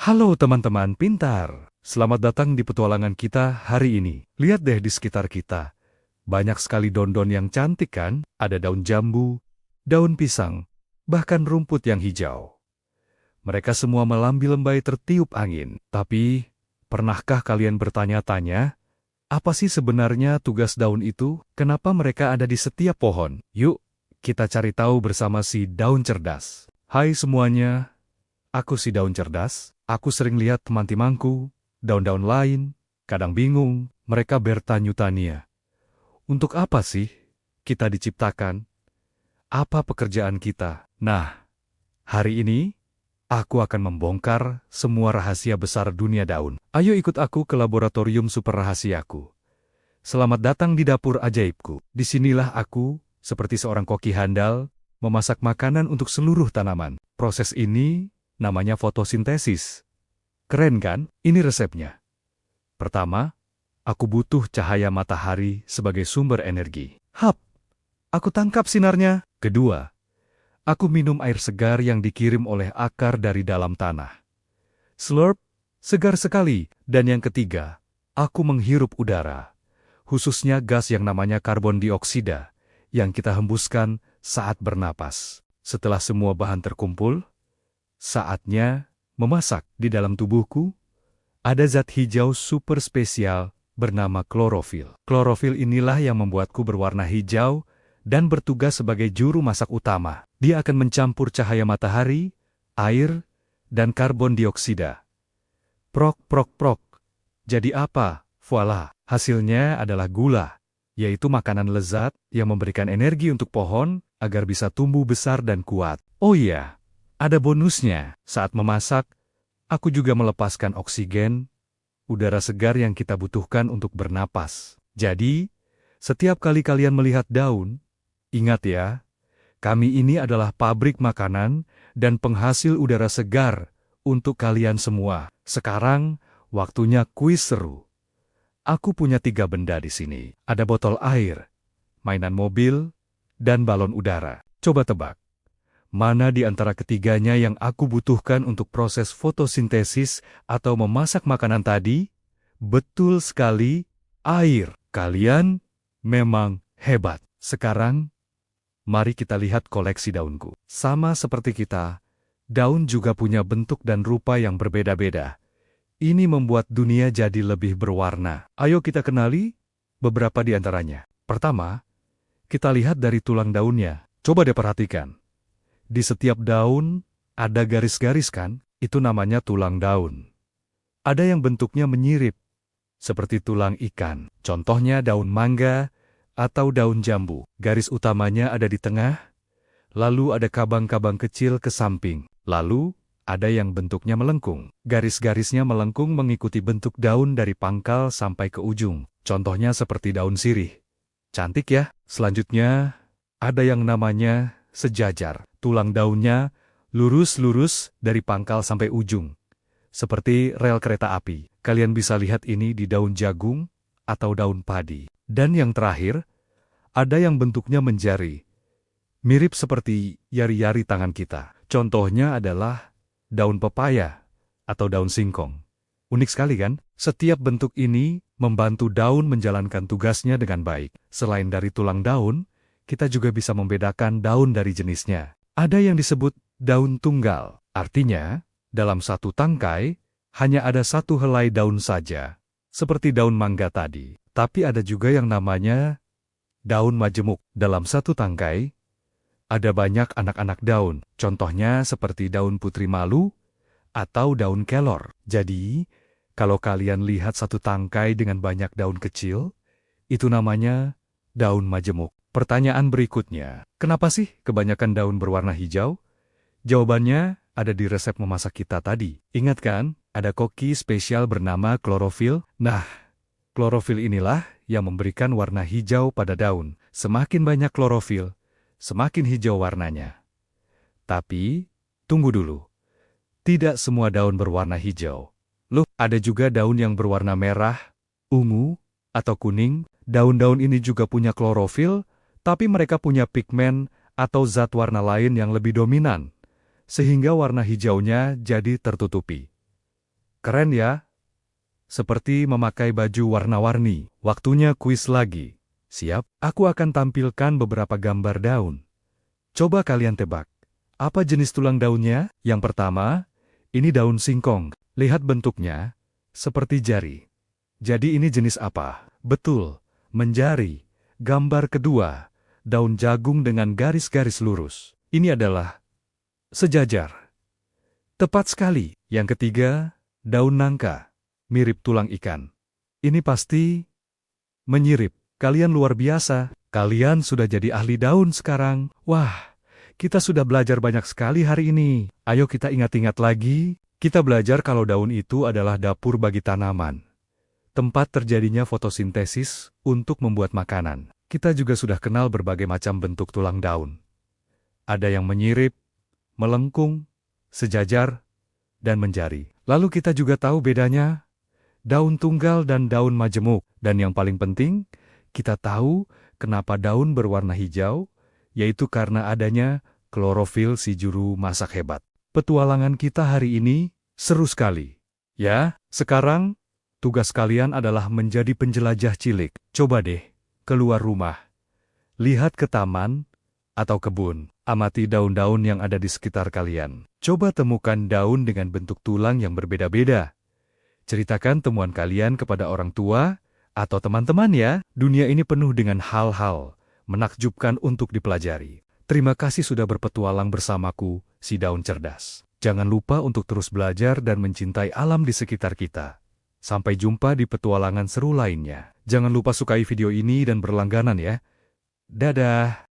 Halo teman-teman pintar, selamat datang di petualangan kita hari ini. Lihat deh di sekitar kita, banyak sekali daun-daun yang cantik kan? Ada daun jambu, daun pisang, bahkan rumput yang hijau. Mereka semua melambi-lembai tertiup angin. Tapi, pernahkah kalian bertanya-tanya, apa sih sebenarnya tugas daun itu? Kenapa mereka ada di setiap pohon? Yuk, kita cari tahu bersama si daun cerdas. Hai semuanya, aku si daun cerdas. Aku sering lihat teman-temanku, daun-daun lain, kadang bingung, mereka bertanya-tanya. Untuk apa sih kita diciptakan? Apa pekerjaan kita? Nah, hari ini, aku akan membongkar semua rahasia besar dunia daun. Ayo ikut aku ke laboratorium super rahasiaku. Selamat datang di dapur ajaibku. Disinilah aku, seperti seorang koki handal, memasak makanan untuk seluruh tanaman. Proses ini namanya fotosintesis. Keren kan? Ini resepnya. Pertama, aku butuh cahaya matahari sebagai sumber energi. Hap! Aku tangkap sinarnya. Kedua, aku minum air segar yang dikirim oleh akar dari dalam tanah. Slurp, segar sekali. Dan yang ketiga, aku menghirup udara, khususnya gas yang namanya karbon dioksida, yang kita hembuskan saat bernapas. Setelah semua bahan terkumpul, saatnya memasak. Di dalam tubuhku, ada zat hijau super spesial bernama klorofil. Klorofil inilah yang membuatku berwarna hijau dan bertugas sebagai juru masak utama. Dia akan mencampur cahaya matahari, air, dan karbon dioksida. Prok, prok, prok. Jadi apa? Voila, hasilnya adalah gula, yaitu makanan lezat yang memberikan energi untuk pohon agar bisa tumbuh besar dan kuat. Oh iya, ada bonusnya. Saat memasak, aku juga melepaskan oksigen, udara segar yang kita butuhkan untuk bernapas. Jadi, setiap kali kalian melihat daun, ingat ya, kami ini adalah pabrik makanan dan penghasil udara segar untuk kalian semua. Sekarang, waktunya kuis seru. Aku punya 3 benda di sini. Ada botol air, mainan mobil, dan balon udara. Coba tebak. Mana di antara ketiganya yang aku butuhkan untuk proses fotosintesis atau memasak makanan tadi? Betul sekali, air. Kalian memang hebat. Sekarang, mari kita lihat koleksi daunku. Sama seperti kita, daun juga punya bentuk dan rupa yang berbeda-beda. Ini membuat dunia jadi lebih berwarna. Ayo kita kenali beberapa di antaranya. Pertama, kita lihat dari tulang daunnya. Coba deh perhatikan. Di setiap daun, ada garis-garis kan? Itu namanya tulang daun. Ada yang bentuknya menyirip, seperti tulang ikan. Contohnya daun mangga atau daun jambu. Garis utamanya ada di tengah, lalu ada kabang-kabang kecil ke samping. Lalu, ada yang bentuknya melengkung. Garis-garisnya melengkung mengikuti bentuk daun dari pangkal sampai ke ujung. Contohnya seperti daun sirih. Cantik ya? Selanjutnya, ada yang namanya sejajar. Tulang daunnya lurus-lurus dari pangkal sampai ujung, seperti rel kereta api. Kalian bisa lihat ini di daun jagung atau daun padi. Dan yang terakhir, ada yang bentuknya menjari, mirip seperti jari-jari tangan kita. Contohnya adalah daun pepaya atau daun singkong. Unik sekali kan? Setiap bentuk ini membantu daun menjalankan tugasnya dengan baik. Selain dari tulang daun, kita juga bisa membedakan daun dari jenisnya. Ada yang disebut daun tunggal. Artinya, dalam satu tangkai, hanya ada satu helai daun saja, seperti daun mangga tadi. Tapi ada juga yang namanya daun majemuk. Dalam satu tangkai, ada banyak anak-anak daun. Contohnya seperti daun putri malu atau daun kelor. Jadi, kalau kalian lihat satu tangkai dengan banyak daun kecil, itu namanya daun majemuk. Pertanyaan berikutnya, kenapa sih kebanyakan daun berwarna hijau? Jawabannya ada di resep memasak kita tadi. Ingat kan, ada koki spesial bernama klorofil? Nah, klorofil inilah yang memberikan warna hijau pada daun. Semakin banyak klorofil, semakin hijau warnanya. Tapi, tunggu dulu. Tidak semua daun berwarna hijau. Loh, ada juga daun yang berwarna merah, ungu, atau kuning. Daun-daun ini juga punya klorofil, tapi mereka punya pigmen atau zat warna lain yang lebih dominan, sehingga warna hijaunya jadi tertutupi. Keren ya? Seperti memakai baju warna-warni. Waktunya kuis lagi. Siap? Aku akan tampilkan beberapa gambar daun. Coba kalian tebak. Apa jenis tulang daunnya? Yang pertama, ini daun singkong. Lihat bentuknya, seperti jari. Jadi ini jenis apa? Betul, menjari. Gambar kedua, daun jagung dengan garis-garis lurus. Ini adalah sejajar. Tepat sekali. Yang ketiga, daun nangka. Mirip tulang ikan. Ini pasti menyirip. Kalian luar biasa. Kalian sudah jadi ahli daun sekarang. Wah, kita sudah belajar banyak sekali hari ini. Ayo kita ingat-ingat lagi. Kita belajar kalau daun itu adalah dapur bagi tanaman. Tempat terjadinya fotosintesis untuk membuat makanan. Kita juga sudah kenal berbagai macam bentuk tulang daun. Ada yang menyirip, melengkung, sejajar, dan menjari. Lalu kita juga tahu bedanya daun tunggal dan daun majemuk. Dan yang paling penting, kita tahu kenapa daun berwarna hijau, yaitu karena adanya klorofil si juru masak hebat. Petualangan kita hari ini seru sekali. Ya, sekarang tugas kalian adalah menjadi penjelajah cilik. Coba deh, keluar rumah. Lihat ke taman atau kebun. Amati daun-daun yang ada di sekitar kalian. Coba temukan daun dengan bentuk tulang yang berbeda-beda. Ceritakan temuan kalian kepada orang tua atau teman-teman ya. Dunia ini penuh dengan hal-hal menakjubkan untuk dipelajari. Terima kasih sudah berpetualang bersamaku, si daun cerdas. Jangan lupa untuk terus belajar dan mencintai alam di sekitar kita. Sampai jumpa di petualangan seru lainnya. Jangan lupa sukai video ini dan berlangganan ya. Dadah!